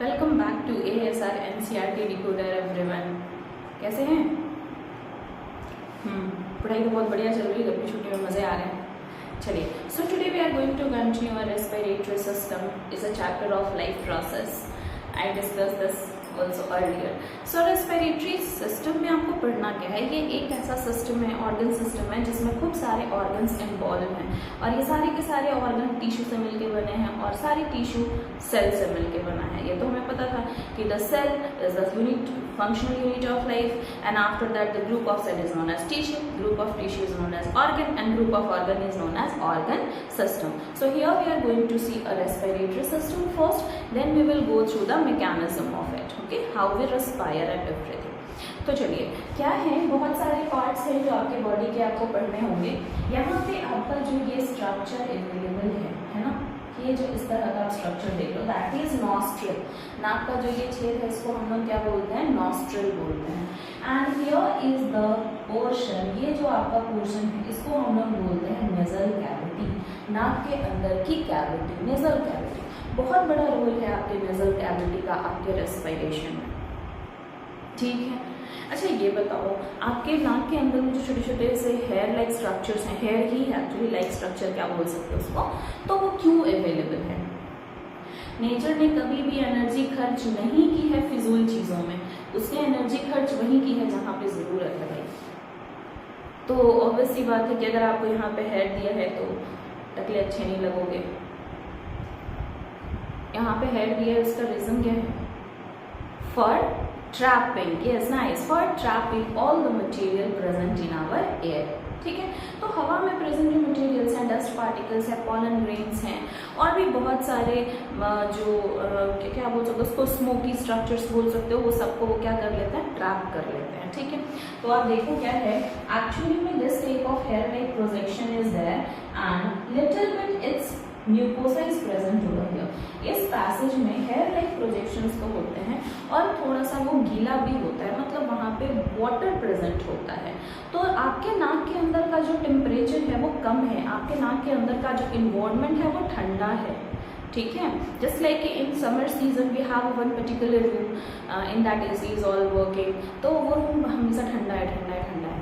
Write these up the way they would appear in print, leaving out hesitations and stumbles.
Welcome back to ASR NCERT decoder everyone. कैसे हैं? पढ़ाई तो बहुत बढ़िया चल रही है, गर्मी छुट्टी में मज़े आ रहे हैं। चलिए, so today we are going to continue our respiratory system is a chapter of life process. I discuss this also earlier. So respiratory system में आपको पढ़ना क्या है, ये एक ऐसा सिस्टम है, ऑर्गन सिस्टम है जिसमें खूब सारे ऑर्गन्स इन्वॉल्व हैं और ये सारे के सारे ऑर्गन टिश्यू से मिलके बने हैं और सारे टिश्यू सेल से मिलके बना है। ये तो हमें पता था कि the cell is the unit functional unit of life, and after that the group of cell is known as tissue, group of tissue is known as organ, and group of organ is known as organ system. So here we are going to see a respiratory system first, then we will go through the mechanism of it, okay, how we respire and everything. तो चलिए, क्या है, बहुत सारे parts हैं जो आपके body के आपको पढ़ने होंगे। यहाँ पे आपका जो ये स्ट्रक्चर अवेलेबल है ना, ये जो इस तरह का स्ट्रक्चर देख लो, दैट इज नॉस्ट्रिल। नाक का जो ये छेद है इसको हम लोग क्या बोलते हैं, नॉस्ट्रिल बोलते हैं। And here is the portion, ये जो आपका पोर्शन है इसको हम लोग बोलते हैं नेजल कैविटी। नाक के अंदर की कैविटी, नेजल कैविटी। बहुत बड़ा रोल है आपके नेजल कैविटी का आपके रेस्पिरेशन में, ठीक है। अच्छा ये बताओ, आपके नाक के अंदर में जो छोटे छोटे से हेयर लाइक स्ट्रक्चर्स हैं, हेयर ही एक्चुअली लाइक स्ट्रक्चर क्या बोल सकते हो उसको, तो वो क्यों अवेलेबल है? नेचर ने कभी भी एनर्जी खर्च नहीं की है फिजूल चीज़ों में, उसने एनर्जी खर्च वहीं की है जहाँ पे ज़रूरत है भाई। तो ऑब्वियस सी बात है कि अगर आपको यहाँ पे हेयर दिया है तो टकले अच्छे नहीं लगोगे। यहाँ पे हेयर दिया है, उसका रीज़न क्या है? For trapping, yes, nice, for trapping all the material present in our air, ठीक है। तो हवा में प्रेजेंट जो मटेरियल्स हैं, डस्ट पार्टिकल्स हैं, पॉलन ग्रेन्स हैं और भी बहुत सारे जो क्या बोल सकते हो उसको, स्मोकी स्ट्रक्चर्स बोल सकते हो, वो सबको वो क्या कर लेते हैं, ट्रैप कर लेते हैं, ठीक है। तो आप देखो क्या है, एक्चुअली में this type of hair like projection is there and little bit its mucosa is present over here. इस पैसेज में हेयर लाइक प्रोजेक्शंस तो होते हैं और थोड़ा सा वो गीला भी होता है, मतलब वहाँ पे वाटर प्रेजेंट होता है। तो आपके नाक के अंदर का जो टेम्परेचर है वो कम है, आपके नाक के अंदर का जो इन्वायरमेंट है वो ठंडा है, ठीक है। Just like in summer season we have one particular room in that AC is all working, तो वो रूम हमेशा ठंडा है, ठंडा है, ठंडा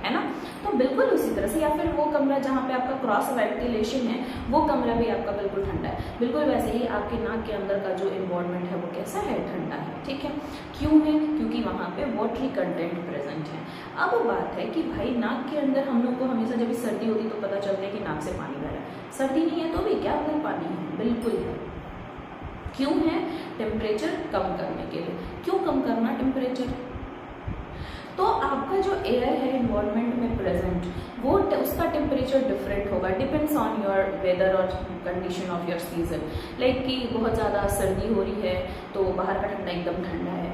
है ना। तो बिल्कुल उसी तरह से, या फिर वो कमरा जहाँ पे आपका क्रॉस वेंटिलेशन है वो कमरा भी आपका बिल्कुल ठंडा है, बिल्कुल वैसे ही आपके नाक के अंदर का जो इन्वायरमेंट है वो कैसा है, ठंडा है, ठीक है। क्यों है? क्योंकि वहाँ पे वाटरी कंटेंट प्रेजेंट है। अब बात है कि भाई नाक के अंदर हम लोग को हमेशा जब भी सर्दी होती तो पता चलता है कि नाक से पानी बह रहा है, सर्दी नहीं है तो भी क्या अंदर पानी है, बिल्कुल है। क्यों है? टेम्परेचर कम करने के लिए। क्यों कम करना टेम्परेचर? तो आपका जो एयर है इन्वायरमेंट में प्रेजेंट, वो उसका टेम्परेचर डिफरेंट होगा, डिपेंड्स ऑन योर वेदर और condition of your season. Like कि बहुत ज़्यादा सर्दी हो रही है तो बाहर का ठंडा एकदम ठंडा है,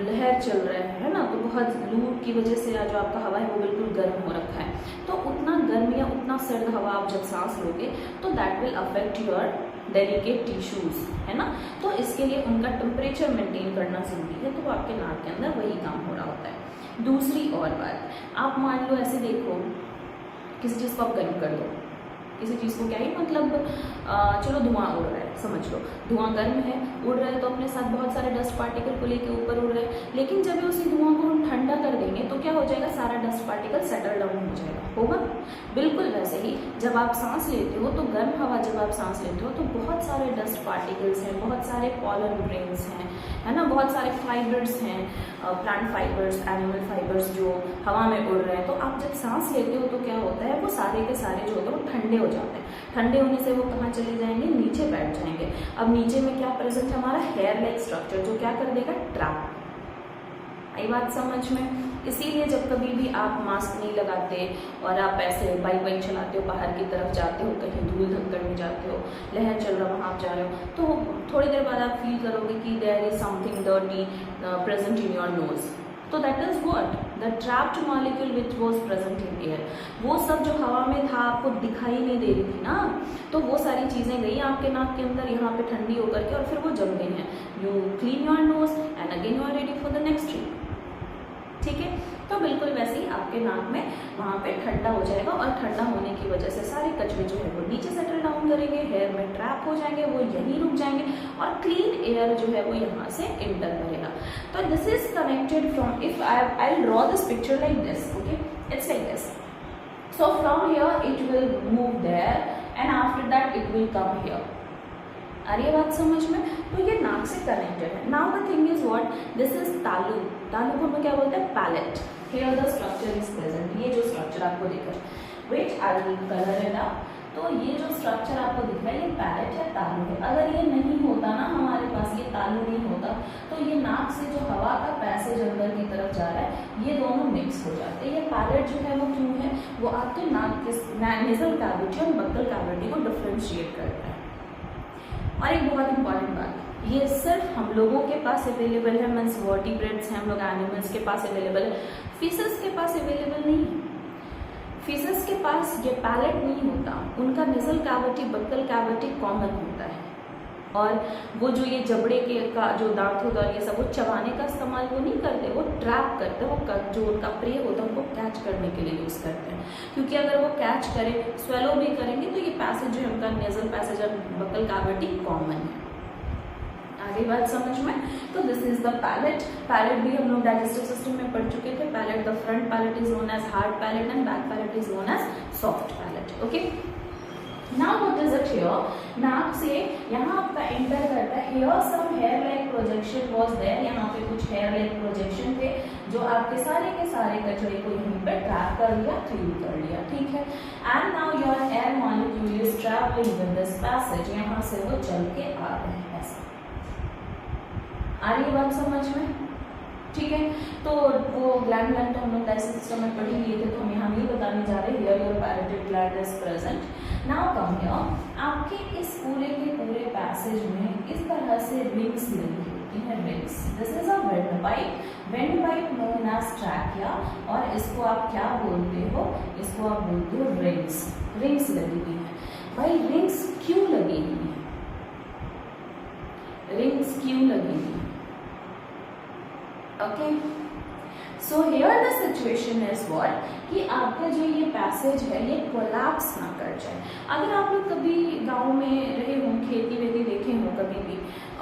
लहर चल रहा है ना, तो बहुत लू की वजह से जो आपका हवा है वो बिल्कुल गर्म हो रखा है, तो उतना गर्म या उतना सर्द हवा आप जब सांस लोगे तो that will affect your delicate tissues, है ना। तो इसके लिए उनका टेम्परेचर मेंटेन करना जरूरी है, तो आपके नाक के अंदर वही काम हो रहा होता है। दूसरी और बात, आप मान लो ऐसे देखो, किसी चीज़ को आप गर्म कर दो, किसी चीज़ को क्या ही मतलब चलो धुआं उड़ रहा है, समझ लो धुआं गर्म है, उड़ रहा है, तो अपने साथ बहुत सारे डस्ट पार्टिकल को लेके ऊपर उड़ रहे हैं, लेकिन जब उसी धुआं को हम ठंडा कर देंगे तो क्या हो जाएगा, सारा डस्ट पार्टिकल सेटल डाउन हो जाएगा, होगा। बिल्कुल वैसे ही जब आप सांस लेते हो तो गर्म हवा जब आप सांस लेते हो तो बहुत सारे डस्ट पार्टिकल्स हैं, बहुत सारे पॉलन ग्रेन्स हैं, है ना, बहुत सारे फाइबर्स हैं, प्लांट फाइबर्स, एनिमल फाइबर्स जो हवा में उड़ रहे हैं। तो आप जब सांस लेते हो तो क्या होता है, वो सारे के सारे जो होते हैं वो ठंडे हो जाते हैं। ठंडे होने से वो कहाँ चले जाएंगे, नीचे बैठ जाएंगे। अब नीचे में क्या प्रेजेंट है, हमारा हेयर लाइक स्ट्रक्चर, जो क्या कर देगा, ट्रैप। आई बात समझ में? इसीलिए जब कभी भी आप मास्क नहीं लगाते और आप ऐसे बाइक वाइक चलाते हो, बाहर की तरफ जाते हो, कहीं धूल धक्कड़ में जाते हो, लहर चल रहा वहाँ आप जा रहे हो, तो थोड़ी देर बाद आप फील करोगे कि there is something dirty present in your nose. तो that is what, the trapped molecule which was present in air. वो सब जो हवा में था आपको दिखाई नहीं दे रही थी ना, तो वो सारी चीज़ें गई आपके नाक के अंदर, यहाँ पे ठंडी होकर के, और फिर वो जम गई हैं। You clean your nose and again you are ready for the next trip, ठीक है। तो तो बिल्कुल वैसे ही आपके नाक में वहाँ पे ठंडा हो जाएगा और ठंडा होने की वजह से सारे कचरे जो है वो नीचे सेटल डाउन करेंगे, हेयर में ट्रैप हो जाएंगे, वो यहीं रुक जाएंगे और क्लीन एयर जो है वो यहाँ से इंटर करेगा। तो this is connected from, if I will draw this picture like this, okay, it's like this. So from here it will move there and after that it will come here. आ रही है बात समझ में? तो ये नाक से कनेक्टेड है। Now the thing is what? This is तालु। तालु को हम क्या बोलते हैं? Palette. Here the structure is present। ये जो स्ट्रक्चर आपको दिख रहा है, wait I will color it up। तो ये जो स्ट्रक्चर आपको दिख रहा है ये पैलेट है, तालु है। अगर ये नहीं होता ना हमारे पास, ये तालु नहीं होता, तो ये नाक से जो हवा का पैसेज अंदर की तरफ जा रहा है ये दोनों मिक्स हो जाते हैं। ये पैलेट जो है वो क्यों है? वो आपके नाक के नेजल कैविटी और बक्कल कैविटी को डिफरेंशिएट करता है। और एक बहुत इंपॉर्टेंट बात, ये सिर्फ हम लोगों के पास अवेलेबल है, मीन्स वर्टिब्रेट्स हैं हम लोग, एनिमल्स के पास अवेलेबल है, फिशेस के पास अवेलेबल नहीं है। फिशेस के पास ये पैलेट नहीं होता, उनका nasal cavity buckle cavity common होता है। और वो जो ये जबड़े के का जो दांत होता है ये सब, वो चबाने का इस्तेमाल वो नहीं करते, वो ट्रैप करते हैं, वो जो उनका प्रे होता है उनको कैच करने के लिए यूज़ करते हैं। क्योंकि अगर वो कैच करें, स्वेलो भी करेंगे, तो ये पैसेज जो है उनका नेजल पैसेज और बक्कल कैविटी कॉमन है। आगे बात समझ में? तो this is the palate. Palate भी हम लोग डाइजेस्टिव सिस्टम में पढ़ चुके थे। Palate, the front palate is known as hard palate and back palate is known as soft palate. Okay, now what is it here? नाक से यहाँ आपका एंटर करता है, here some hair like projection was there, यहाँ पे कुछ hair like projection थे जो आपके सारे के सारे कचरे को यहीं पे ट्रैप कर लिया, क्लीन कर लिया, ठीक है। And now your air molecule is travelling with this passage, यहाँ से वो चल के आ रहे हैं, ऐसा आ रही है बात समझ में? ठीक है, तो वो ग्लैंड तो हम लोग डाइजेस्टिव सिस्टम में पढ़ ही लिए थे, तो हम यहाँ नहीं बताने जा रहे। Here your parotid gland is present. Now come here, आपके इस पूरे के पूरे पैसेज में इस तरह से रिंग्स लगी होती हैं, rings. This is a wind pipe, wind pipe known as trachea, और इसको आप क्या बोलते हो? इसको आप बोलते हो रिंग्स। रिंग्स लगी हुई है। भाई रिंग्स क्यों लगी हुई है? रिंग्स क्यों लगी हुई है? Okay, so here the situation is what, कि आपका जो ये पैसेज है ये कोलैप्स ना कर जाए। अगर आप लोग कभी गांव में रहे हों, खेती वेती देखे हों कभी भी,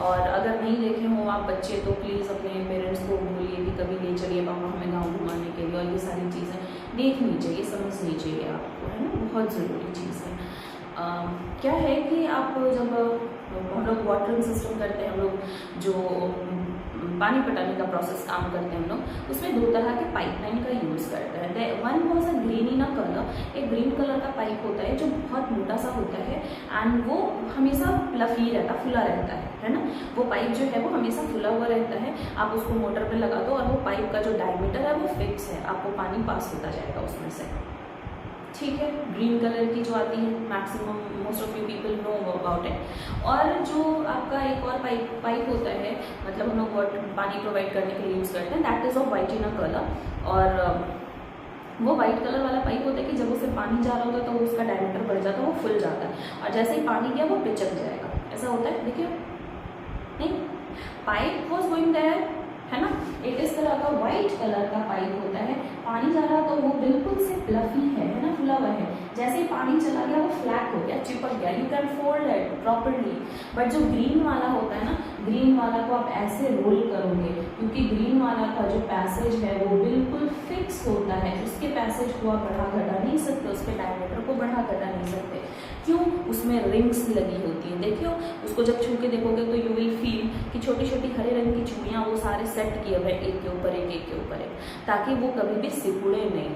और अगर नहीं देखे हों आप बच्चे, तो प्लीज़ अपने पेरेंट्स को बोलिए कि कभी ले चलिए पापा हमें गाँव घुमाने के लिए, और ये सारी चीज़ें देखनी चाहिए, समझनी चाहिए आपको, है ना, बहुत ज़रूरी चीज़ है। क्या है कि आप जब हम लोग वाटरिंग सिस्टम करते हैं, हम लोग जो पानी पटाने का प्रोसेस काम करते हैं हम लोग, उसमें दो तरह के पाइपलाइन का यूज़ करते हैं। One was a green in a colour, एक ग्रीन कलर का पाइप होता है जो बहुत मोटा सा होता है, एंड वो हमेशा फ्लफी रहता, फुला रहता है ना। वो पाइप जो है वो हमेशा फुला हुआ रहता है। आप उसको मोटर पे लगा दो और वो पाइप का जो डायमीटर है वो फिक्स है, आपको पानी पास होता जाएगा उसमें से, ठीक है। ग्रीन कलर की जो आती है, maximum most of you people know about it. और जो आपका एक और पाइप होता है, मतलब हम लोग पानी प्रोवाइड करने के लिए यूज़ करते हैं, that is of white in a colour. और वो वाइट कलर वाला पाइप होता है कि जब उससे पानी जा रहा होता है तो उसका डायमीटर बढ़ जाता है, वो फुल जाता है, और जैसे ही पानी गया वो पिचक जाएगा, ऐसा होता है। देखिए, नहीं, पाइप वॉज गोइंग देयर, है ना, एक इस तरह का व्हाइट कलर का पाइप होता है, पानी जा रहा तो वो बिल्कुल से फ्लफी है ना, फुला हुआ है। जैसे ही पानी चला गया वो फ्लैट हो गया, चिपक गया, you can fold it properly. But जो ग्रीन वाला होता है ना, ग्रीन वाला को आप ऐसे रोल करोगे, क्योंकि ग्रीन वाला का जो पैसेज है वो बिल्कुल फिक्स होता है, उसके पैसेज को आप बढ़ा घटा नहीं सकते, उसके डायमीटर को बढ़ा घटा नहीं सकते। क्यों? उसमें रिंग्स लगी होती हैं। देखियो, उसको जब छू के देखोगे तो यू विल फील कि छोटी छोटी हरे रंग की चूड़ियाँ वो सारे सेट किए हुए एक के ऊपर एक, एक के ऊपर एक, ताकि वो कभी भी सिकुड़े नहीं।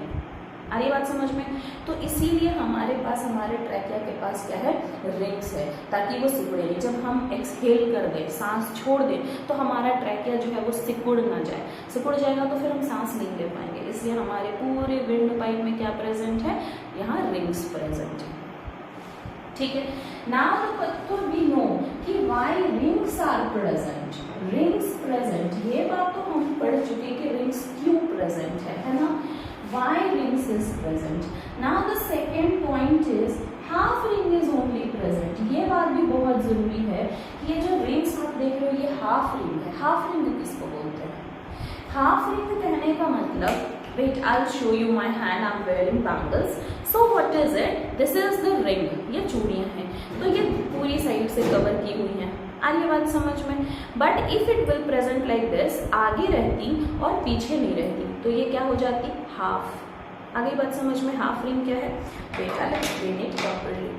आ रही बात समझ में? तो इसीलिए हमारे पास, हमारे ट्रैकिया के पास क्या है? रिंग्स है, ताकि वो सिकुड़े नहीं। जब हम एक्सहेल कर दें, सांस छोड़ दें, तो हमारा ट्रैकिया जो है वो सिकुड़ ना जाए। सिकुड़ जाएगा तो फिर हम सांस नहीं ले पाएंगे। इसलिए हमारे पूरे विंड पाइप में क्या प्रेजेंट है? यहाँ रिंग्स प्रेजेंट है, ठीक है। नाउ वी नो कि why rings are present. Rings present, ये बात तो हम पढ़ चुके कि रिंग्स क्यों प्रेजेंट है ना। Why rings is present? Now the second point is half ring is only present. ये बात भी बहुत जरूरी है कि ये जो रिंग्स आप देख रहे हो ये हाफ रिंग है। हाफ रिंग किसको बोलते हैं? हाफ रिंग कहने का मतलब wait, I'll show you my hand. I'm wearing bangles. So what is it? This is the ring. ये चूड़ियाँ हैं, तो ये पूरी साइड से कवर की हुई हैं। आ रही है बात समझ में? But if it will present like this, आगे रहती और पीछे नहीं रहती, तो ये क्या हो जाती? हाफ। आ गई बात समझ में? हाफ रिंग क्या है? wait, I'll explain it properly.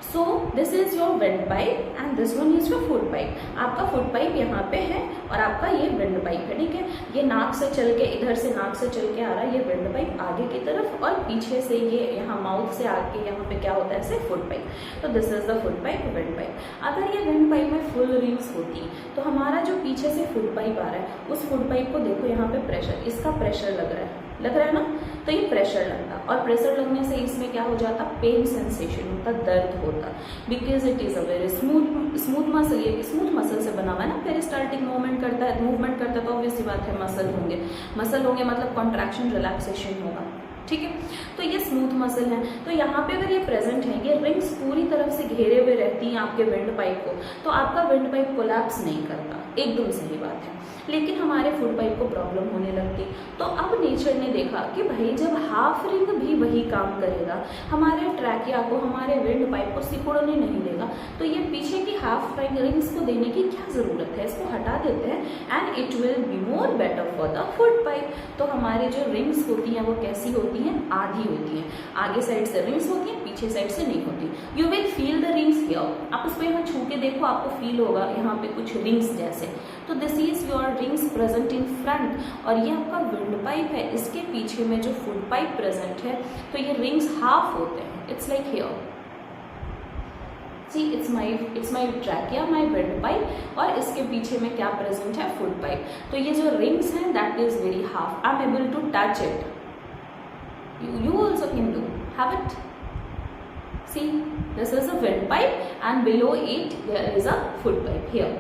So this is your wind pipe and this one is your foot pipe. आपका फुट पाइप यहाँ पे है और आपका ये विंड पाइप है, ठीक है। ये नाक से चल के, इधर से नाक से चल के आ रहा है ये विंड पाइप आगे की तरफ, और पीछे से ये यहाँ माउथ से आके यहाँ पे क्या होता है ऐसे फुट पाइप। तो this is the foot pipe, wind pipe. अगर ये विंड पाइप में फुल रिंग्स होती तो हमारा जो पीछे से फुट पाइप आ रहा है उस फुट पाइप को देखो यहाँ पे प्रेशर, इसका प्रेशर लग रहा है ना, तो ये प्रेशर लगता, और प्रेशर लगने से इसमें क्या हो जाता? पेन सेंसेशन होता, दर्द होता, because it is a very smooth muscle. ये स्मूथ मसल से बना हुआ है ना, पेरिस्टाल्टिक मूवमेंट करता है तो ऑब्वियस सी बात है मसल होंगे मतलब कॉन्ट्रैक्शन रिलैक्सेशन होगा, ठीक है। तो ये स्मूथ मसल है, तो यहाँ पे अगर ये प्रेजेंट है, ये रिंग्स पूरी तरफ से घेरे हुए रहती हैं आपके विंड पाइप को, तो आपका विंड पाइप कोलैप्स नहीं करता, एकदम सही बात है। लेकिन हमारे फुट पाइप को प्रॉब्लम होने लगती, तो अब नेचर ने देखा कि भाई जब हाफ रिंग भी वही काम करेगा, हमारे ट्रैकिया को, हमारे विंड पाइप को सिकुड़ने नहीं देगा, तो ये पीछे की हाफ रिंग्स को देने की क्या जरूरत है? इसको हटा देते हैं and it will be more better for the foot pipe. तो हमारे जो रिंग्स होती हैं वो कैसी होती हैं? आधी होती हैं, आगे साइड से रिंग्स होती हैं, पीछे साइड से नहीं होती। You will feel the rings here, आप उसको यहाँ छू के देखो, आपको फील होगा यहाँ पे कुछ रिंग्स जैसे। तो this is your rings present in front, और ये आपका विंड पाइप है, इसके पीछे में जो फुट पाइप प्रेजेंट है, तो ये रिंग्स हाफ होते हैं। It's like here, see it's my trachea, my wind pipe, और इसके पीछे में क्या प्रेजेंट है? Food pipe. तो ये जो रिंग्स हैं that is very half, I am able to touch it, you also can do, have it, see this is a wind pipe and below it there is a foot pipe here,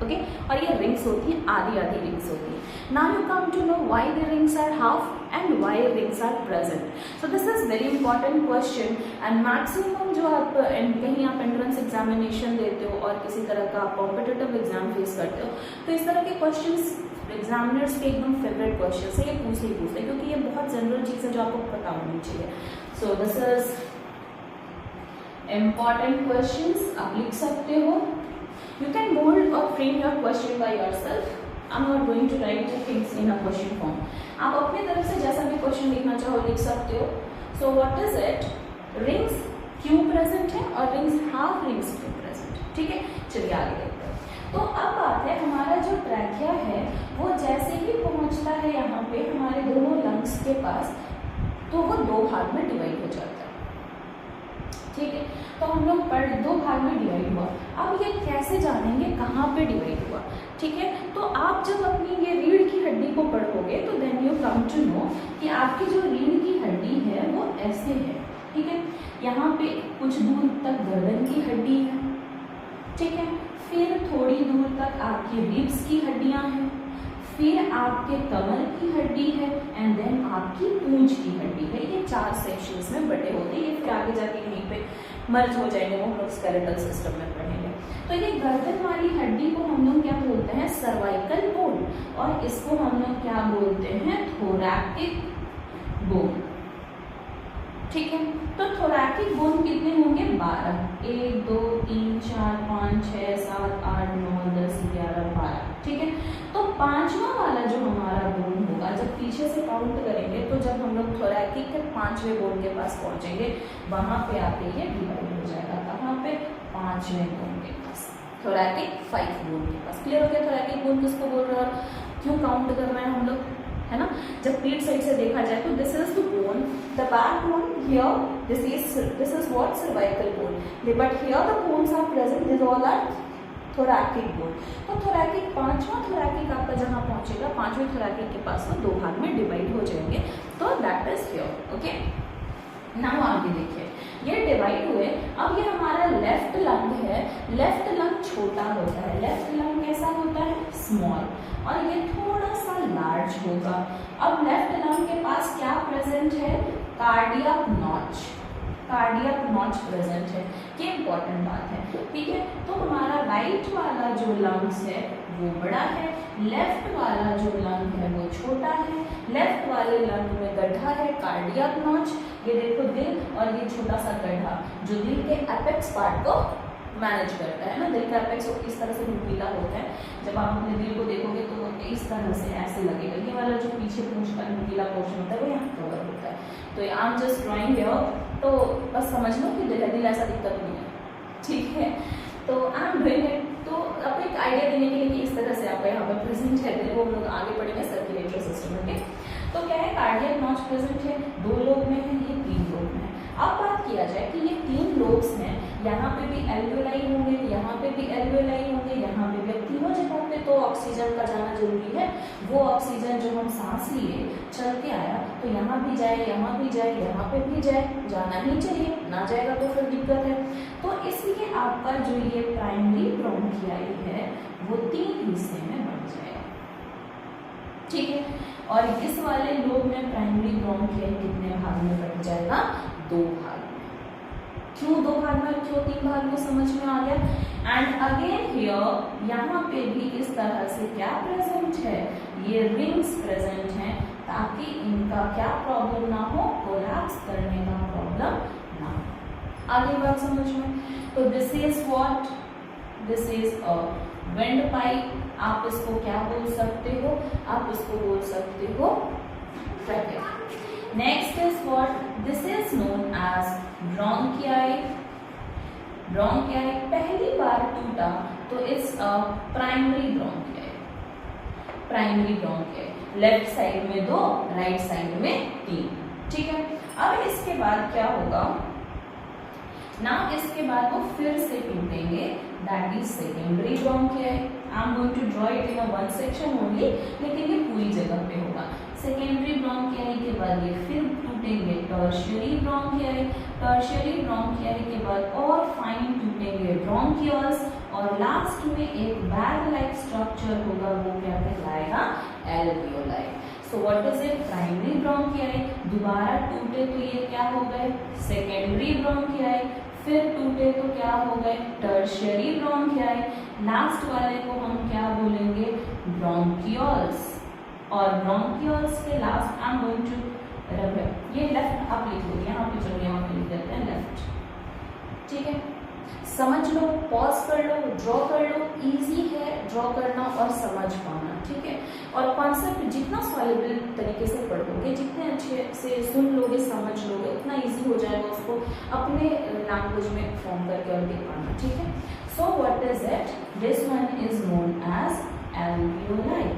okay। और ये rings होती हैं, आधी rings होती हैं। Now you come to know why the rings are half and why rings are present. So this is very important question, and maximum जो आप कहीं आप एंट्रेंस एग्जामिनेशन देते हो और किसी तरह का कॉम्पिटिटिव एग्जाम फेस करते हो, तो इस तरह के क्वेश्चंस एग्जामिनर्स के एकदम फेवरेट क्वेश्चन है, ये पूछते ही क्योंकि ये बहुत जनरल चीज़ है जो आपको पता होनी चाहिए। So this is important questions, आप लिख सकते हो। यू कैन मोल्ड और frame your question by yourself, I am not going to write the things in a question form. आप अपनी तरफ से जैसा भी क्वेश्चन लिखना चाहो लिख सकते हो। सो व्हाट इज इट? रिंग्स क्यों प्रेजेंट है और रिंग्स हाफ रिंग्स क्यों प्रेजेंट, ठीक है। चलिए आगे देखते हैं। तो अब बात है, हमारा जो ट्रैकिया है वो जैसे ही पहुंचता है यहाँ पे हमारे दोनों लंग्स के पास, तो वो दो भाग में डिवाइड हो जाता है, ठीक है। तो हम लोग दो भाग में डिवाइड हुआ। अब ये कैसे जानेंगे कहाँ पे डिवाइड हुआ, ठीक है। तो आप जब अपनी ये रीढ़ की हड्डी को पढ़ोगे तो then you come to know कि आपकी जो रीढ़ की हड्डी है वो ऐसे है, ठीक है। यहाँ पे कुछ दूर तक गर्दन की हड्डी है, ठीक है। फिर थोड़ी दूर तक आपकी रिब्स की हड्डियां हैं, फिर आपके कमर की हड्डी है, एंड देन आपकी पूंछ की हड्डी है। ये 4 सेक्शंस में बटे होते हैं, ये फिर आगे जाके यहीं पे मर्ज हो जाएंगे, वो हम लोग स्केलेटल सिस्टम में पढ़ेंगे। तो ये गर्दन वाली हड्डी को हम लोग क्या बोलते हैं? सर्वाइकल बोन, और इसको हम लोग क्या बोलते हैं? थोरैकिक बोन, ठीक है। तो थोरैकिक बोन कितने होंगे? 12, 1 2 3 4 5 6 7 8 9 10 11 12, ठीक है। तो 5वां वाला जो हमारा बोन होगा, जब पीछे से काउंट करेंगे तो जब हम लोग थोरैकिक के 5वें बोन के पास पहुंचेंगे, वहां पे आके ये डिवाइड हो जाएगा। कहाँ पे? 5वें बोन के पास, थोरैकिक 5 बोन के पास। क्लियर हो गया थोरैकिक बोन किसको बोल रहे हैं, क्यों काउंट कर रहे हैं हम लोग, है ना। जब पीठ साइड से देखा जाए तो this is the bone, the back bone here, this is what? Cervical bone, but here the bones are present, this all are thoracic bone. तो थोरैकिक 5वां थोरैकिक आपका जहां पहुंचेगा, 5वें थोरैकिक के पास वो 2 भाग में डिवाइड हो जाएंगे, तो that is here, okay. Now आगे देखिए, ये डिवाइड हुए। अब ये हमारा लेफ्ट लंग है, लेफ्ट लंग छोटा होता है, लेफ्ट लंग कैसा होता है? स्मॉल, और ये थोड़ा सा लार्ज होगा। अब लेफ्ट लंग के पास क्या प्रेजेंट है? Cardiac notch, cardiac notch present है। ये इंपॉर्टेंट बात है, ठीक है। तो हमारा राइट वाला जो लंग्स है वो बड़ा है, लेफ्ट वाला जो लंग है वो छोटा है। लेफ्ट वाले लंग में गड्ढा है, कार्डियक नॉच, ये देखो दिल, और ये छोटा सा गड्ढा जो दिल के एपेक्स पार्ट को मैनेज करता है ना। दिल का एपेक्स इस तरह से नुकीला होता है, जब आप अपने दिल को देखोगे तो वो इस तरह से ऐसे लगेगा। ये वाला जो पीछे पूंछ का नुकीला पोर्शन होता है वो यहाँ कवर होता है। तो I am just drawing here, तो बस समझ लो कि दिल ऐसा दिक्कत नहीं है, ठीक है। तो आई एम डूइंग इट, तो आपको एक आइडिया देने के लिए कि इस तरह से आपका यहाँ पर प्रेजेंट है दिल, वो हम लोग आगे पढ़ेंगे सर्कुलेटरी सिस्टम में। तो क्या है, कार्डियक नॉच प्रेजेंट है, 2 लोब में है, ये 3 लोब में है। अब बात किया जाए कि ये 3 लोब्स हैं, यहाँ पे भी एल्वियोलाई होंगे, यहाँ पे भी एल्वियोलाई होंगे, यहाँ पे भी। अब तीनों जगह पे तो ऑक्सीजन का जाना जरूरी है। वो ऑक्सीजन जो हम सांस लिए चल के आया, तो यहाँ भी जाए, यहाँ भी जाए, यहाँ पे भी जाए, जाना ही चाहिए, ना जाएगा तो फिर दिक्कत है। तो इसलिए आपका जो ये प्राइमरी ब्रोंकियाई है वो 3 हिस्से में बन जाएगा, ठीक है। और इस वाले लोब में प्राइमरी ब्रोंकियाई कितने भाग में बट जाएगा, 2 भाग में। क्यों 2 भाग में, क्यों 3 भाग में, समझ में आ गया। एंड अगेन हियर यहाँ पे भी इस तरह से क्या प्रेजेंट है, ये रिंग्स प्रेजेंट हैं, ताकि इनका क्या प्रॉब्लम ना हो, कोलैप्स करने का प्रॉब्लम ना हो। आगे बात समझ में। तो this is what, this is a wind pipe. आप इसको क्या बोल सकते हो, आप इसको बोल सकते हो bracket. Next is what, this is known as bronchi. Bronchi पहली बार टूटा तो it's a primary bronchi. Primary bronchi left side में 2, राइट साइड में 3, ठीक है। अब इसके बाद क्या होगा ना, इसके बाद वो फिर से टूटेंगे, that is secondary bronchi. I am going to draw it in a one section only, लेकिन ये पूरी जगह पे होगा। सेकेंडरी ब्रोंकियाई के बाद ये फिर टूटेंगे टर्शियरी ब्रोंकियाई। टर्शियरी ब्रोंकियाई के बाद और फाइन टूटेंगे ब्रोंकियल्स, और लास्ट में एक बैग लाइक स्ट्रक्चर होगा, वो क्या कहलाएगा, alveoli. So what is it, primary bronchi, दोबारा टूटे तो ये क्या हो गए, सेकेंडरी ब्रोंकियाई, फिर टूटे तो क्या हो गए, टर्शियरी ब्रोंकियाई, लास्ट वाले को हम क्या बोलेंगे, ब्रोंकियल्स। और ब्रोंकियल्स के last I am going to rub, ये लेफ्ट आप लिख लो, यहाँ पे चलो, यहाँ पे लिख देते हैं लेफ्ट, ठीक है। समझ लो, पॉज कर लो, ड्रॉ कर लो, इजी है ड्रॉ करना और समझ पाना, ठीक है। और कॉन्सेप्ट जितना सॉल्युबल तरीके से पढ़ोगे, जितने अच्छे से सुन लोगे, समझ लोगे, उतना इजी हो जाएगा उसको अपने लैंग्वेज में फॉर्म करके और लिख पाना, ठीक है। So what is it, this one is known as alveoli.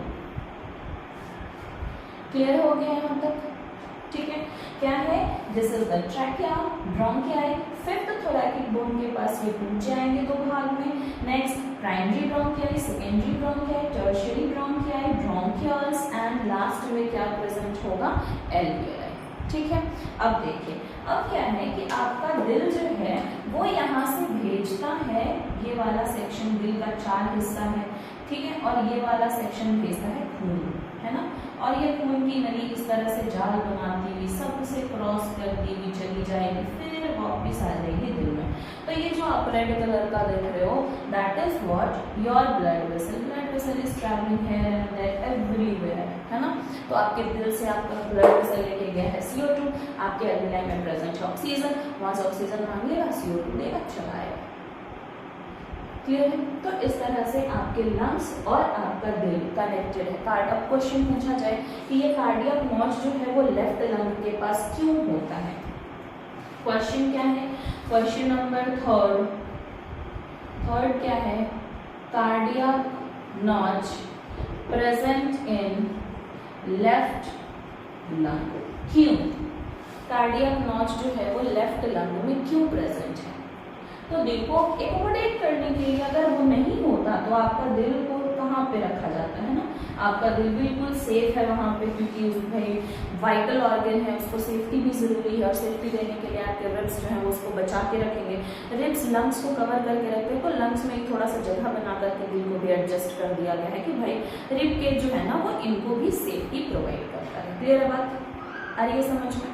Clear हो गया यहाँ तक, ठीक है। क्या है, this is the trachea, bronchi, fifth thoracic bone के पास ये टूट जाएंगे 2 भाग में। Next primary bronchi, secondary bronchi, tertiary bronchi, bronchioles, and last में क्या प्रेजेंट होगा, एल्वियोलाई, ठीक है। अब देखिए, अब क्या है कि आपका दिल जो है वो यहाँ से भेजता है, ये वाला सेक्शन दिल का 4 हिस्सा है, ठीक है, और ये वाला सेक्शन भेजता है खून, है ना। और ये खून की नली इस तरह से जाल बनाती हुई सबसे क्रॉस करती हुई चली जाएगी, फिर वापस आ जाएगी दिल में। तो ये जो आप रेड कलर का देख रहे हो, that is what, your blood vessel. Blood vessel is travelling here and there everywhere, है ना। तो आपके दिल से आपका ब्लड वेसल लेके गया है CO2, आपके एल्वियोलाई में प्रेजेंट है ऑक्सीजन, वहां से ऑक्सीजन मांगेगा, CO2 देगा, चला आएगा। क्लियर है। तो इस तरह से आपके लंग्स और आपका दिल कनेक्टेड है। अब क्वेश्चन पूछा जाए कि ये कार्डियक नॉच जो है वो लेफ्ट लंग के पास क्यों होता है, क्वेश्चन क्या है, क्वेश्चन नंबर थर्ड क्या है, cardiac notch present in left lung, क्यों कार्डियक नॉच जो है वो लेफ्ट लंग में क्यों प्रेजेंट है। तो देखो, एकोमोडेट करने के लिए अगर वो नहीं होता तो आपका दिल को कहाँ पे रखा जाता है ना, आपका दिल बिल्कुल सेफ है वहाँ पे, क्योंकि भाई वाइटल ऑर्गन है, उसको सेफ्टी भी जरूरी है, और सेफ्टी देने के लिए आपके रिब्स जो है वो उसको बचा के रखेंगे। रिब्स लंग्स को कवर करके रखते हैं, तो लंग्स में एक थोड़ा सा जगह बना करके दिल को भी एडजस्ट कर दिया गया है कि भाई रिब के जो है ना वो इनको भी सेफ्टी प्रोवाइड करता है। क्लियर है बात, आ रही है समझ में।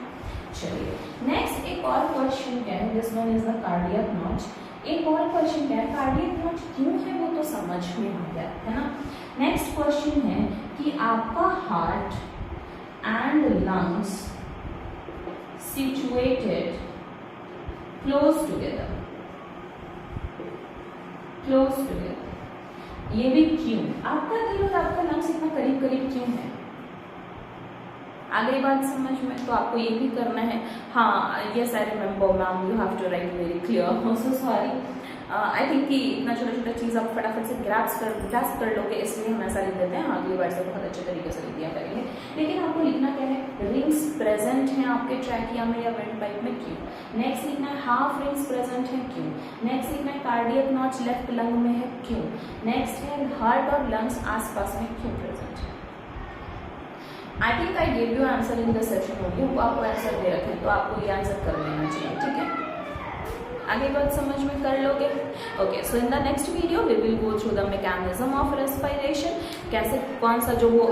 चलिए नेक्स्ट एक और क्वेश्चन क्या है, this one is the cardiac notch. एक और क्वेश्चन क्या है, कार्डियक नॉच क्यों है वो तो समझ में आ गया है ना। नेक्स्ट क्वेश्चन है कि आपका heart and lungs situated close together, ये भी क्यों, आपका दिल और आपका लंग्स इतना करीब करीब क्यों है, आ गई बात समझ में। तो आपको ये भी करना है, हाँ yes I remember ma'am, you have to write very clear, so sorry I think कि इतना छोटा छोटा चीज़ आप फटाफट से ग्रास्प कर लोगे, इसलिए हम ऐसा लिख देते हैं। हाँ अगली बार से बहुत अच्छे तरीके से लिख दिया करेंगे। लेकिन आपको लिखना क्या है, रिंग्स प्रेजेंट हैं आपके ट्रैकिया में या वेंट पाइप में, क्यों। नेक्स्ट लिखना है हाफ रिंग्स प्रेजेंट है, क्यों। नेक्स्ट लिखना है कार्डियक नॉच लेफ्ट लंग में है, क्यों। नेक्स्ट है हार्ट और लंग्स आसपास में क्यों प्रेजेंट है। I think I give you answer in the section only, वो आपको आंसर दे रखे हैं तो आपको ये आंसर कर लेना चाहिए, ठीक है। आगे बात समझ में कर लोगे। Okay so in the next video we will go through the mechanism of respiration, कैसे कौन सा जो वो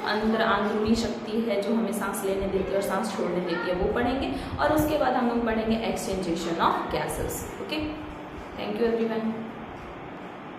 अंदर अंदरूनी शक्ति है जो हमें सांस लेने देती है और सांस छोड़ने देती है वो पढ़ेंगे, और उसके बाद हम लोग पढ़ेंगे exchangeation of gases. Okay thank you everyone.